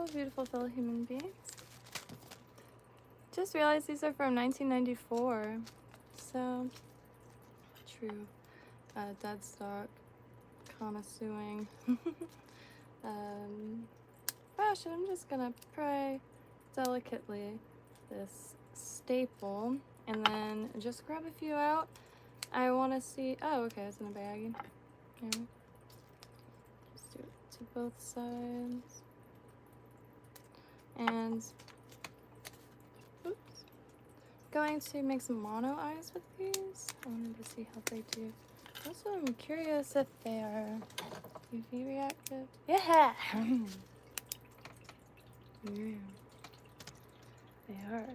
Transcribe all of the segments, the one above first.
beautiful fellow human beings. Just realized these are from 1994. So, true. Dead stock. Kinda suing. Fashion, I'm just gonna pry delicately this staple and then just grab a few out. I want to see. Oh, okay, it's in a bag. Yeah. Just do it to both sides. And oops, going to make some mono eyes with these. I wanted to see how they do. Also, I'm curious if they are UV reactive. Yeah. Yeah. They are.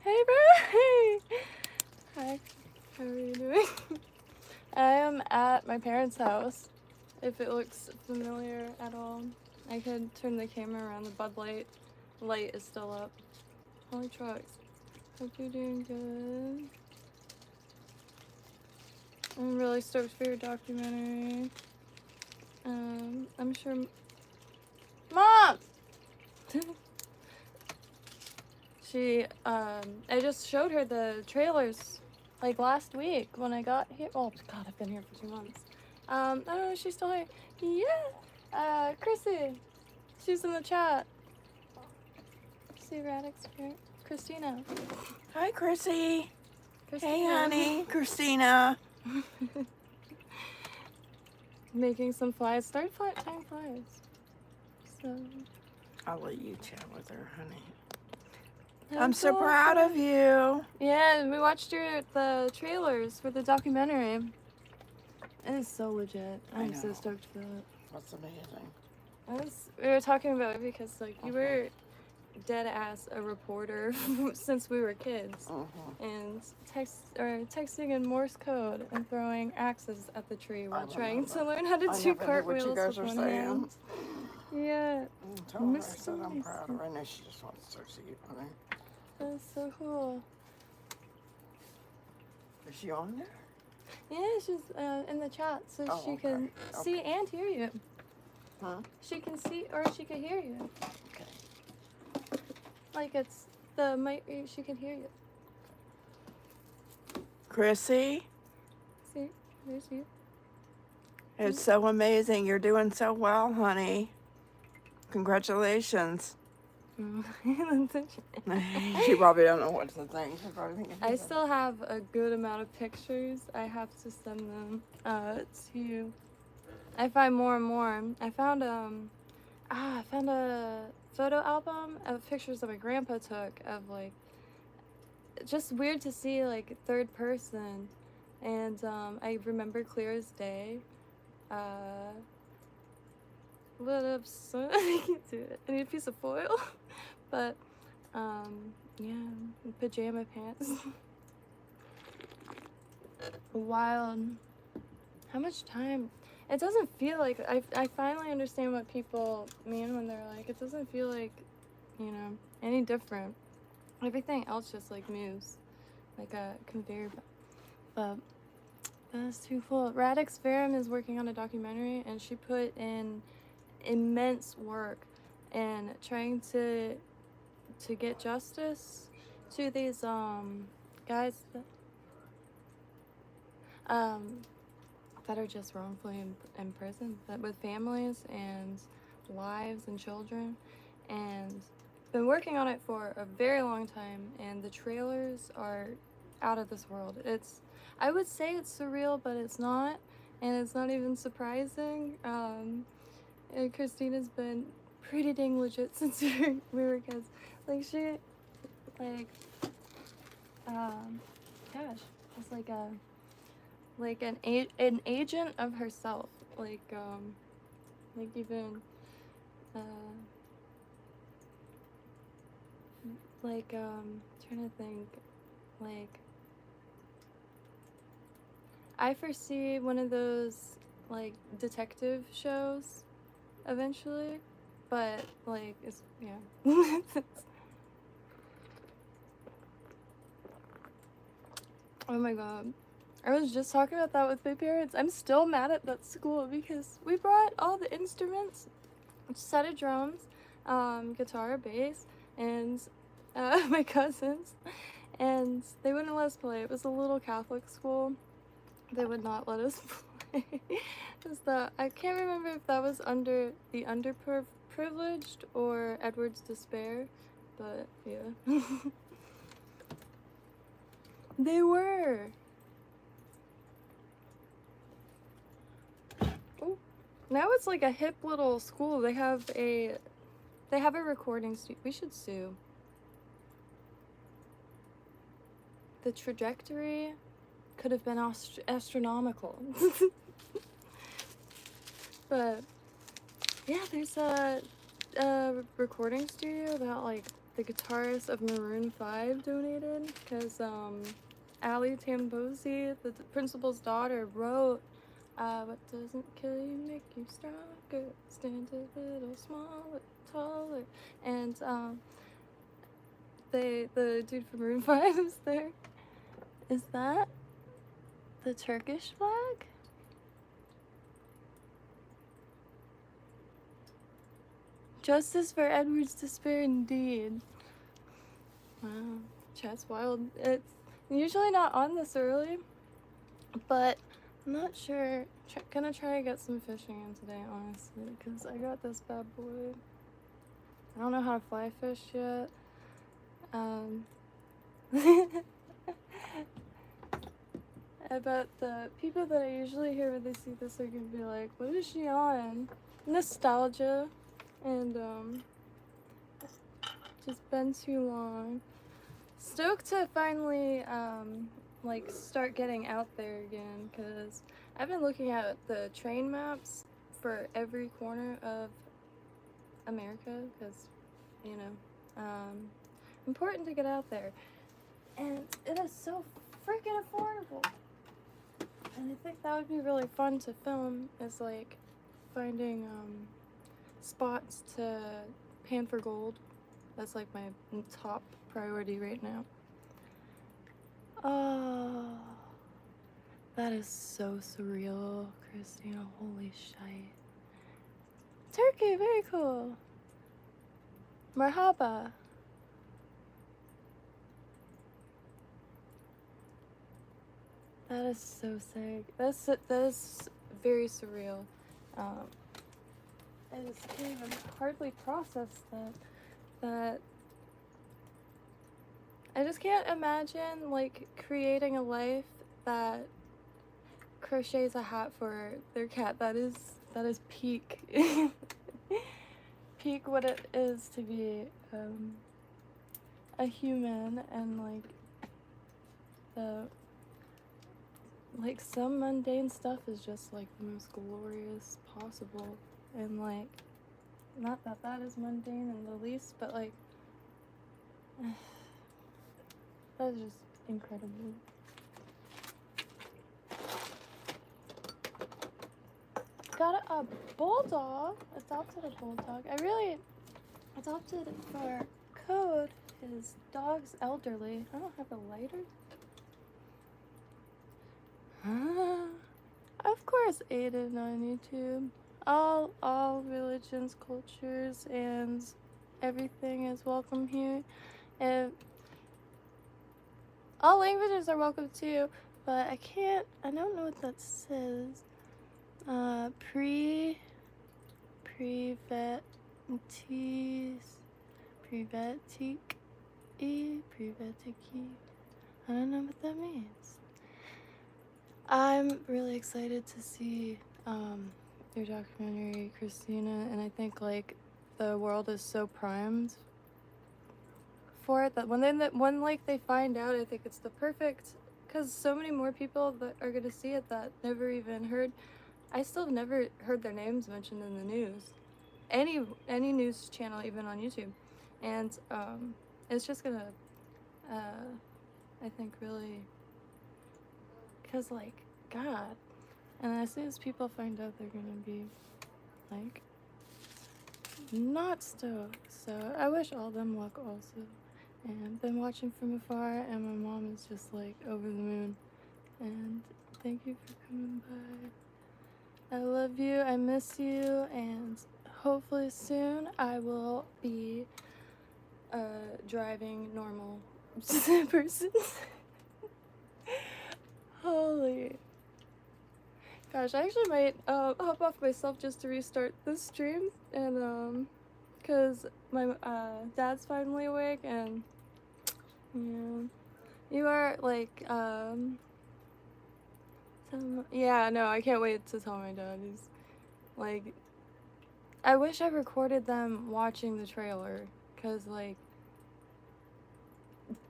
Hey, bro! Hi, how are you doing? I am at my parents' house. If it looks familiar at all, I could turn the camera around. The Bud Light light is still up. Holy trucks. Hope you're doing good. I'm really stoked for your documentary. I'm sure. Mom! I just showed her the trailers, like last week when I got here. Oh God, I've been here for 2 months. I don't know if she's still here. Yeah, Chrissy, she's in the chat. See Radix here. Christina. Hi, Chrissy. Christina. Hey, honey. Christina. Making some flies. Time flies. So. I'll let you chat with her, honey. That's I'm so awesome. proud of you. Yeah, we watched the trailers for the documentary. It is so legit. I'm so stoked for that. That's amazing. We were talking about it because like you were dead ass a reporter since we were kids, and texting in Morse code and throwing axes at the tree while trying to learn how to do cartwheels with one hand. Yeah. Tell her I said I'm proud of her. I know she just wants to see you, honey. That's so cool. Is she on there? Yeah, she's in the chat, so she can see and hear you. Huh? She can see or she can hear you. Okay. Like it's the mic. She can hear you. Chrissy, See, there's you. it's so amazing. You're doing so well, honey. Congratulations. She probably don't know what to think. She's probably thinking, I still have a good amount of pictures. I have to send them to. I find more and more. I found a photo album of pictures that my grandpa took of like. Just weird to see like third person, and I remember clear as day. What up, son? I can't do it. I need a piece of foil. But, yeah, pajama pants. Wild. How much time? It doesn't feel like, I finally understand what people mean when they're like, it doesn't feel like, you know, any different. Everything else just like moves like a conveyor belt. But that's too cool. Radix Verum is working on a documentary, and she put in immense work in trying to get justice to these guys that are just wrongfully imprisoned, but with families and wives and children, and been working on it for a very long time, and the trailers are out of this world. I would say it's surreal, but it's not, and it's not even surprising. And Christina's been pretty dang legit since we were kids. Like she, like, gosh, it's like an agent of herself. Like even, trying to think, like, I foresee one of those like detective shows eventually, but like it's yeah. Oh my god, I was just talking about that with my parents. I'm still mad at that school because we brought all the instruments set of drums, guitar, bass, and my cousins, and they wouldn't let us play. It was a little Catholic school. They would not let us play. I can't remember if that was under the underprivileged or Edward's despair, but yeah. They were. Ooh. Now it's like a hip little school. They have a recording studio. We should sue. The trajectory could have been astronomical. But yeah, there's a recording studio that like the guitarist of Maroon 5 donated, because Ali Tambosi, the principal's daughter, wrote what doesn't kill you make you stronger, stand a little smaller, taller, and the dude from Maroon 5 is there. Is that the Turkish flag? Justice for Edward's despair, indeed. Wow, chat's wild. It's usually not on this early, but I'm not sure. Gonna try to get some fishing in today, honestly, because I got this bad boy. I don't know how to fly fish yet. I bet the people that I usually hear when they see this are gonna be like, what is she on? Nostalgia. And just been too long. Stoked to finally like start getting out there again, because I've been looking at the train maps for every corner of America, because you know, important to get out there, and it is so freaking affordable. And I think that would be really fun to film, is like finding spots to pan for gold. That's like my top priority right now. Oh, that is so surreal, Christina. Holy shite. Turkey, very cool. Marhaba. That is so sick. That is very surreal. I just can't even hardly process that I just can't imagine like creating a life that crochets a hat for their cat. That is peak. Peak what it is to be a human, and like some mundane stuff is just like the most glorious possible, and like not that is mundane in the least, but like that is just incredible. Got a bulldog, adopted a bulldog. I really adopted it for Code. His dog's elderly. I don't have a lighter. Of course, Aiden on YouTube. All religions, cultures, and everything is welcome here. All languages are welcome too, but I don't know what that says. Privetis, privetiki. I don't know what that means. I'm really excited to see your documentary, Christina, and I think like the world is so primed for it that when they find out, I think it's the perfect, because so many more people that are gonna see it that never even heard. I still have never heard their names mentioned in the news, any news channel, even on YouTube, and it's just gonna I think really, because like God, and as soon as people find out, they're gonna be like not stoked. So I wish all them luck also. And I've been watching from afar, and my mom is just like over the moon. And thank you for coming by. I love you, I miss you, and hopefully soon I will be driving normal person. Holy gosh, I actually might hop off myself just to restart this stream, and cause my dad's finally awake, and yeah, you are like yeah, no, I can't wait to tell my dad. He's like, I wish I recorded them watching the trailer, cause like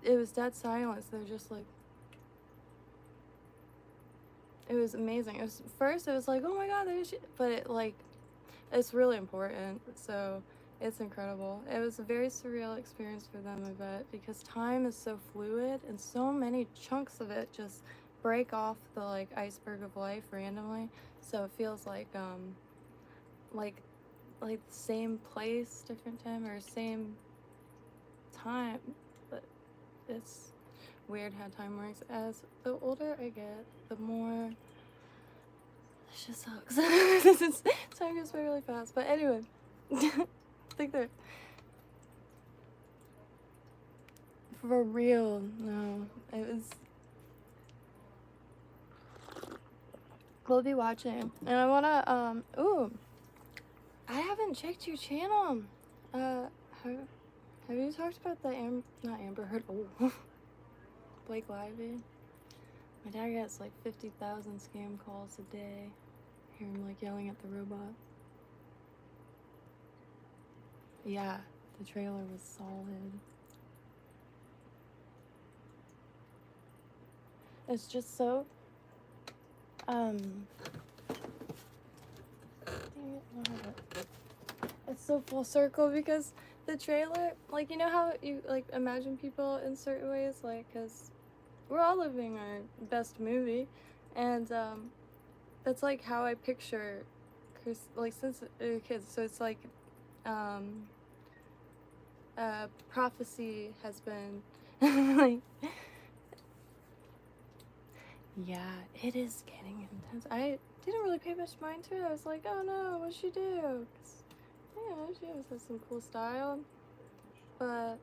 it was dead silence. They're just like, it was amazing. It was first, it was like, oh my god, but it like, it's really important. So it's incredible. It was a very surreal experience for them, I bet, because time is so fluid and so many chunks of it just break off the like iceberg of life randomly. So it feels like the same place, different time, or same time, but it's weird how time works. As the older I get, the more this just sucks. Time goes by really fast. But anyway, I think they're for real. No, it was. We'll be watching, and I wanna ooh, I haven't checked your channel. Have you talked about the not Amber Heard? Oh, Blake Lively. My dad gets like 50,000 scam calls a day. Hear him like yelling at the robot. Yeah, the trailer was solid. It's just so it's so full circle because the trailer, like, you know how you like imagine people in certain ways, like, because we're all living our best movie, and that's like how I picture Chris, like, since we were kids. So it's like prophecy has been like, yeah, it is getting intense. I didn't really pay much mind to it. I was like, oh no, what'd she do? 'Cause, yeah, she always has some cool style. But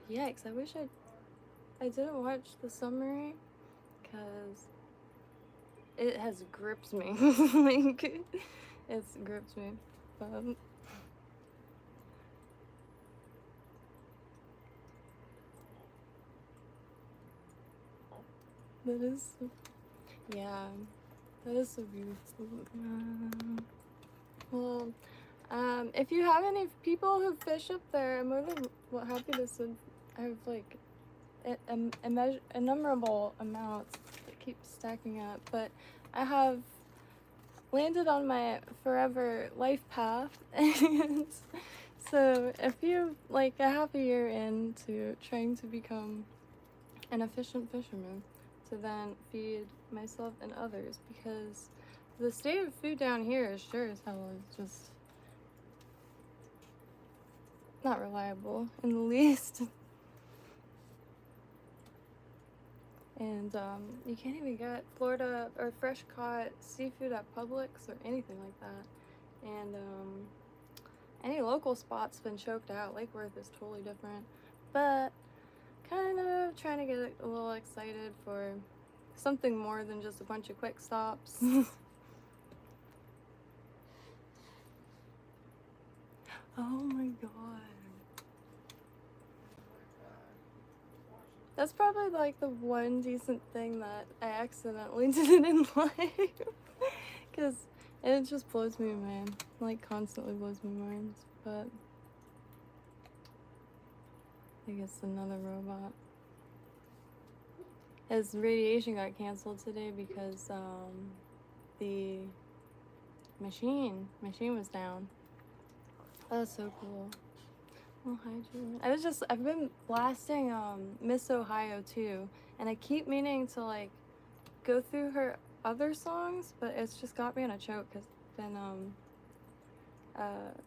yikes, I wish I didn't watch the summary, because it has gripped me. Like, it's gripped me. But that is, yeah, that is so beautiful. Well, if you have any people who fish up there, I'm more than happy to send. I have like innumerable amounts that keep stacking up, but I have landed on my forever life path, and so if you like a half a year into trying to become an efficient fisherman to then feed myself and others, because the state of food down here is sure as hell is just not reliable in the least. And you can't even get Florida or fresh caught seafood at Publix or anything like that. And any local spot's been choked out. Lake Worth is totally different. But kind of trying to get a little excited for something more than just a bunch of quick stops. Oh my god. That's probably like the one decent thing that I accidentally did in life. Because it just blows me mind. Like, constantly blows my mind. But I guess another robot. His radiation got canceled today because the machine was down. That was so cool. Oh, hi, Julian. I've been blasting Miss Ohio too, and I keep meaning to like go through her other songs, but it's just got me on a choke because then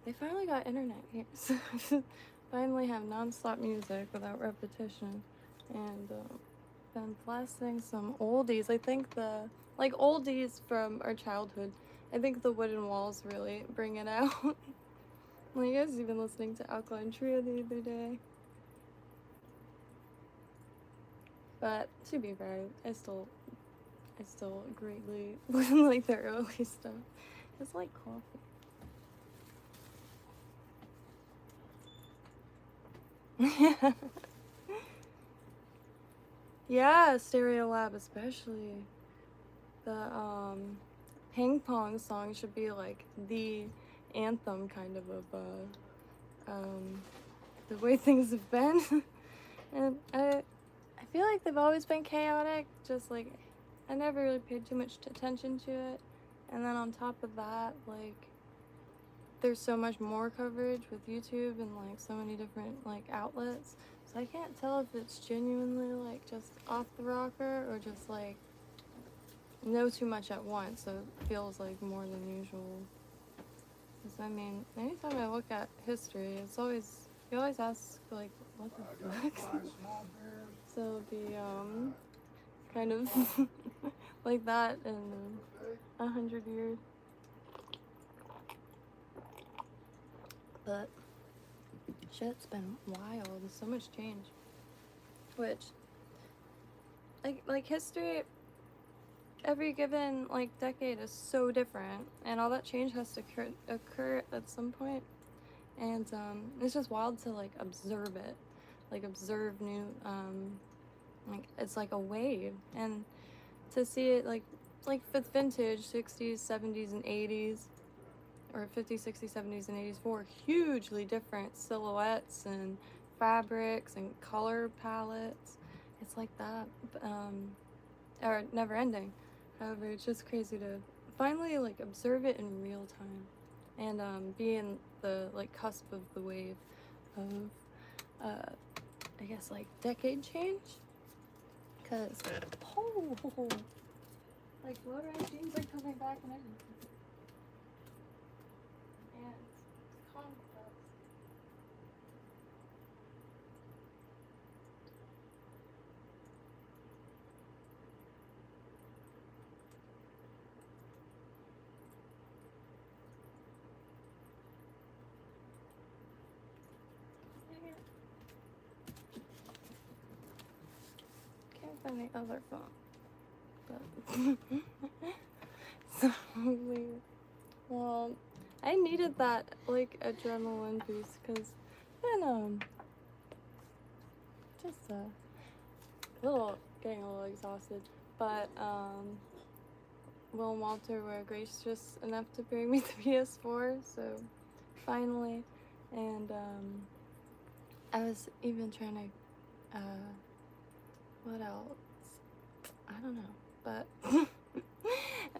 they finally got internet here, so finally have non-stop music without repetition, and been blasting some oldies. I think the like oldies from our childhood, I think the wooden walls really bring it out. Like, I was even listening to Alkaline Trio the other day. But to be fair, I still greatly like the early stuff. It's like coffee. Yeah, Stereo Lab especially. The ping pong song should be like the anthem kind of the way things have been. And I feel like they've always been chaotic, just like I never really paid too much attention to it. And then on top of that, like there's so much more coverage with YouTube and like so many different like outlets. So I can't tell if it's genuinely like just off the rocker or just like know too much at once, so it feels like more than usual. Because I mean, anytime I look at history, it's always, you always ask like, what the fuck? So it'll be kind of like that in 100 years. But shit's been wild. So much change. Which, like history, every given like decade is so different, and all that change has to occur at some point. And it's just wild to like observe it, like observe new, like it's like a wave, and to see it like with vintage 60s, 70s, and 80s, or 50s, 60s, 70s, and 80s, for hugely different silhouettes and fabrics and color palettes. It's like that, or never ending. However, it's just crazy to finally like observe it in real time, and be in the like cusp of the wave of, I guess like decade change. Cause like low-rise jeans are coming back and everything. And Converse. Can't find the other phone. But so weird. Well, I needed that like adrenaline boost because, just getting a little exhausted. But Will and Walter were gracious enough to bring me the PS4, so finally, and I was even trying to, what else? I don't know, but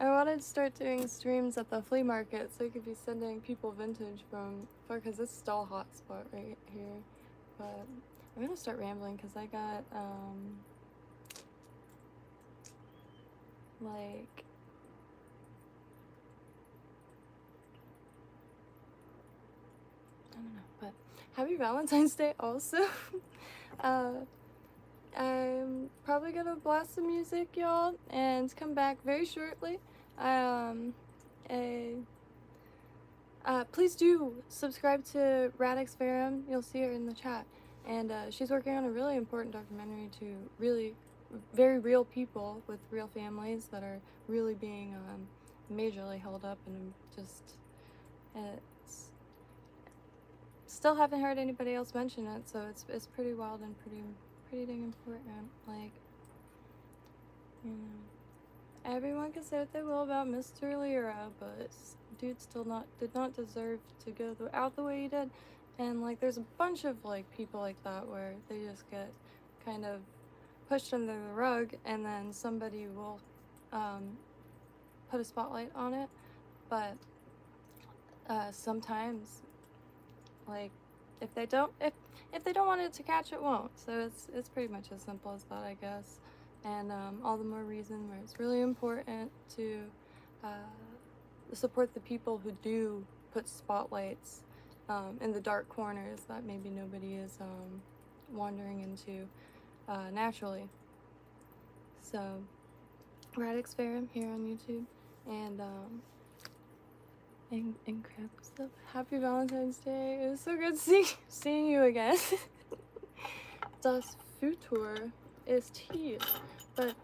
I wanted to start doing streams at the flea market so I could be sending people vintage because it's still a hot spot right here. But I'm gonna start rambling because I got, like, I don't know, but happy Valentine's Day also. I'm probably gonna blast some music, y'all, and come back very shortly. Please do subscribe to Radix Verum. You'll see her in the chat. And she's working on a really important documentary to really very real people with real families that are really being majorly held up, and it's still haven't heard anybody else mention it, so it's pretty wild and pretty dang important. Like, you know, everyone can say what they will about Mr. Lira, but dude did not deserve to go out the way he did. And like there's a bunch of like people like that where they just get kind of pushed under the rug, and then somebody will put a spotlight on it. But sometimes, like, if they don't want it to catch, it won't. So it's pretty much as simple as that, I guess. And all the more reason where it's really important to support the people who do put spotlights in the dark corners that maybe nobody is wandering into naturally. So, Radix Verum here on YouTube, and and crap stuff. Happy Valentine's Day. It was so good seeing you again. Das Futur ist hier. But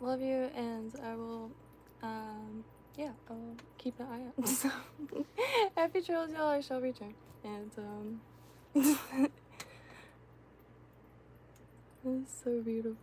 love you, and I will, yeah, I'll keep an eye out. So, happy trails, y'all. I shall return. And, it's so beautiful.